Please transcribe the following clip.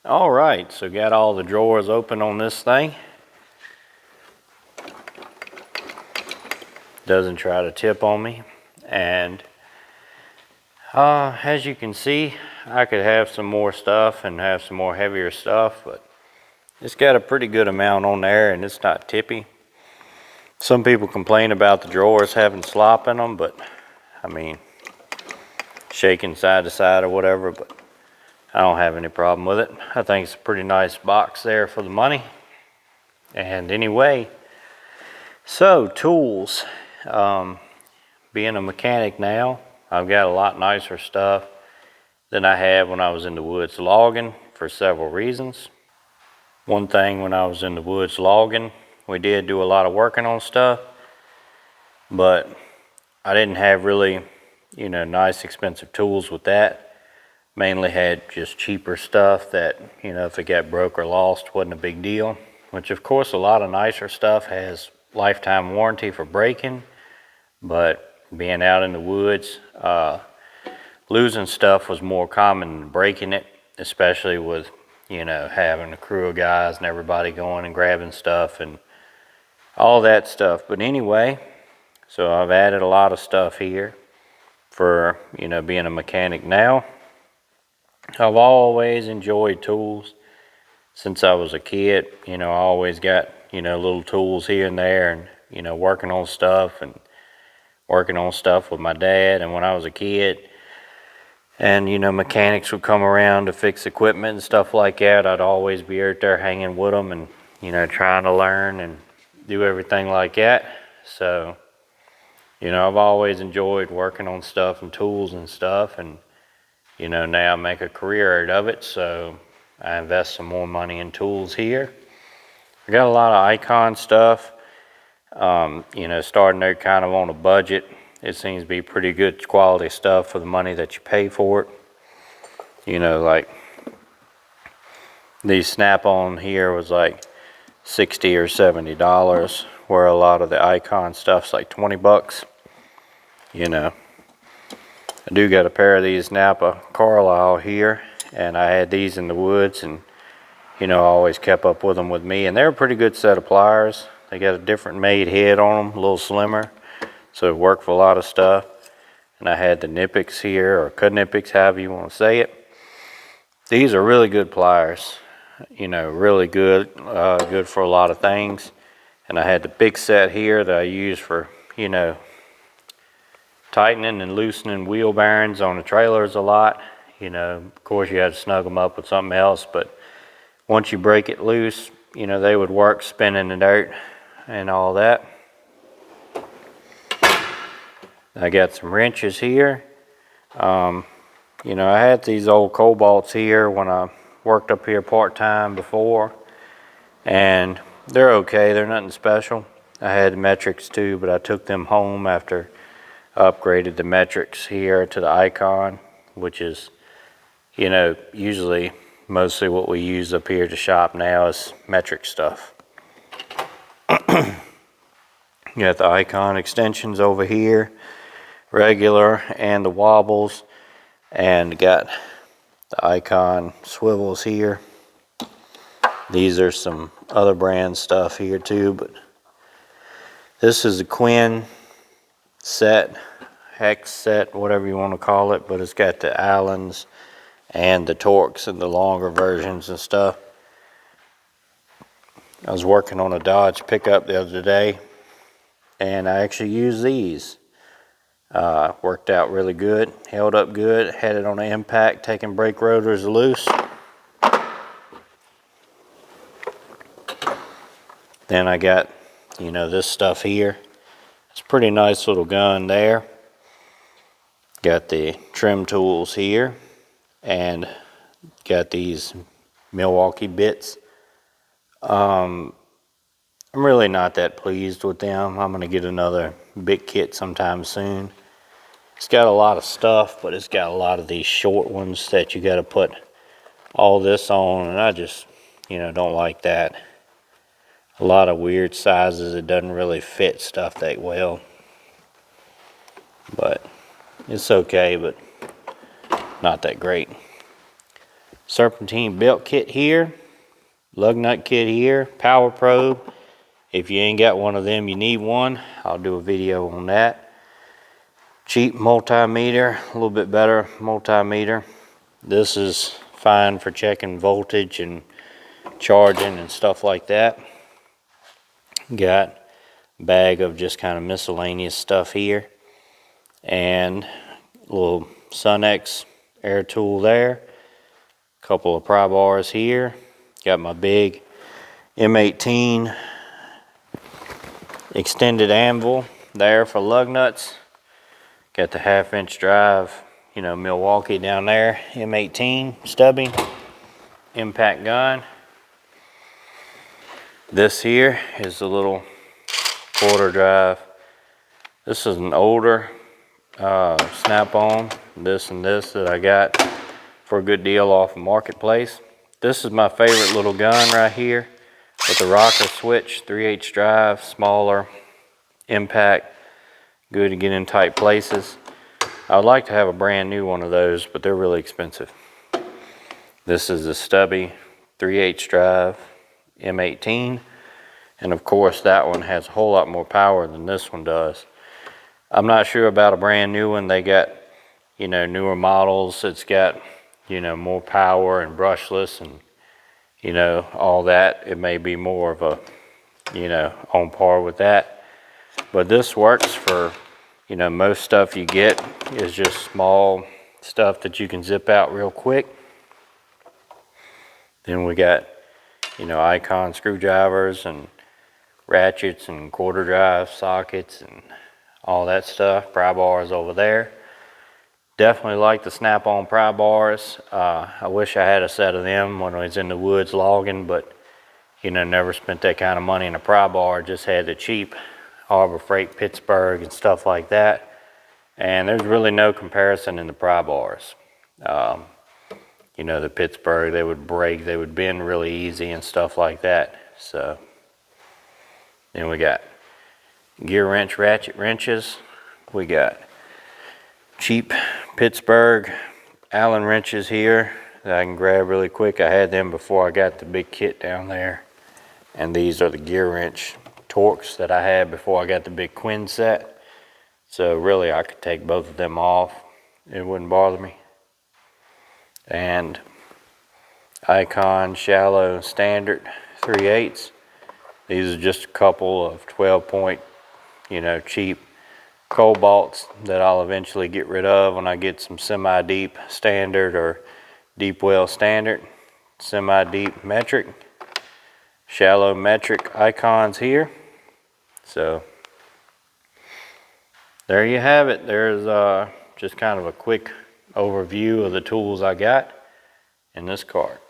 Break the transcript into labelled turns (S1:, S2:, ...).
S1: All right, so got all the drawers open on this thing. Doesn't try to tip on me. And as you can see, I could have some more stuff and have some more heavier stuff, but it's got a pretty good amount on there and it's not tippy. Some people complain about the drawers having slop in them, but I mean, shaking side to side or whatever, but I don't have any problem with it. I think it's a pretty nice box there for the money. And anyway, so tools. Being a mechanic now, I've got a lot nicer stuff than I had when I was in the woods logging for several reasons. One thing, when I was in the woods logging, we did do a lot of working on stuff, but I didn't have really, nice expensive tools with that. Mainly had just cheaper stuff that, if it got broke or lost, wasn't a big deal. Which of course a lot of nicer stuff has lifetime warranty for breaking, but being out in the woods, losing stuff was more common than breaking it, especially with, having a crew of guys and everybody going and grabbing stuff and all that stuff. But anyway, so I've added a lot of stuff here for, being a mechanic now. I've always enjoyed tools since I was a kid. I always got, little tools here and there and, working on stuff with my dad. And when I was a kid and, mechanics would come around to fix equipment and stuff like that, I'd always be out there hanging with them and, trying to learn and do everything like that. So, I've always enjoyed working on stuff and tools and stuff, and now I make a career out of it, so I invest some more money in tools here. I got a lot of Icon stuff, starting out kind of on a budget. It seems to be pretty good quality stuff for the money that you pay for it. Like these Snap-on here was like $60 or $70, where a lot of the Icon stuff's like $20. I do got a pair of these Napa Carlisle here, and I had these in the woods, and I always kept up with them with me, and they're a pretty good set of pliers. They got a different made head on them, a little slimmer, so it worked for a lot of stuff. And I had the Knipex here, or Knipex, however you want to say it. These are really good pliers, really good, good for a lot of things. And I had the big set here that I use for, tightening and loosening wheel bearings on the trailers a lot. Of course you had to snug them up with something else, but once you break it loose, they would work spinning the dirt and all that. I got some wrenches here. I had these old Cobalts here when I worked up here part-time before, and they're okay, they're nothing special. I had the metrics too, but I took them home after upgraded the metrics here to the Icon, which is, usually mostly what we use up here to shop now is metric stuff. You got the Icon extensions over here, regular and the wobbles, and got the Icon swivels here. These are some other brand stuff here too, but this is a Quinn set, hex set, whatever you want to call it, but it's got the Allens and the Torx and the longer versions and stuff. I was working on a Dodge pickup the other day, and I actually used these. Worked out really good, held up good, had it on an impact, taking brake rotors loose. Then I got, this stuff here. It's a pretty nice little gun there. Got the trim tools here, and got these Milwaukee bits. I'm really not that pleased with them. I'm going to get another big kit sometime soon. It's got a lot of stuff, but it's got a lot of these short ones that you got to put all this on, and I just, don't like that. A lot of weird sizes. It doesn't really fit stuff that well, but it's okay, but not that great. serpentine belt kit here, lug nut kit here, power probe. If you ain't got one of them, you need one. I'll do a video on that. Cheap multimeter, a little bit better multimeter. This is fine for checking voltage and charging and stuff like that. Got a bag of just kind of miscellaneous stuff here, and a little Sunex air tool there. Couple of pry bars here. Got my big M18 extended anvil there for lug nuts. Got the 1/2-inch drive, you know, Milwaukee down there, M18 stubby, impact gun. This here is the little 1/4 drive. This is an older snap-on, this and this that I got for a good deal off of Marketplace. This is my favorite little gun right here with the rocker switch, 3/8 drive, smaller, impact, good to get in tight places. I would like to have a brand new one of those, but they're really expensive. This is a stubby 3/8 drive M18, and of course that one has a whole lot more power than this one does. I'm not sure about a brand new one. They got, you know, newer models. It's got, you know, more power and brushless and, you know, all that. It may be more of a, you know, on par with that. But this works for, you know, most stuff you get is just small stuff that you can zip out real quick. Then we got, you know, icon screwdrivers and ratchets and 1/4 drive sockets and all that stuff. Pry bars over there. Definitely like the snap-on pry bars. I wish I had a set of them when I was in the woods logging, but, you know, never spent that kind of money in a pry bar. Just had the cheap Harbor Freight Pittsburgh and stuff like that. And there's really no comparison in the pry bars. You know, the Pittsburgh, they would break, they would bend really easy and stuff like that. So then we got gear wrench ratchet wrenches. We got cheap Pittsburgh Allen wrenches here that I can grab really quick. I had them before I got the big kit down there. And these are the gear wrench Torx that I had before I got the big Quinn set. So really I could take both of them off. It wouldn't bother me. And Icon shallow standard 3/8. These are just a couple of 12-point, you know, cheap cobalts that I'll eventually get rid of when I get some semi-deep standard or deep well standard, semi-deep metric, shallow metric icons here. So there you have it. There's just kind of a quick overview of the tools I got in this cart.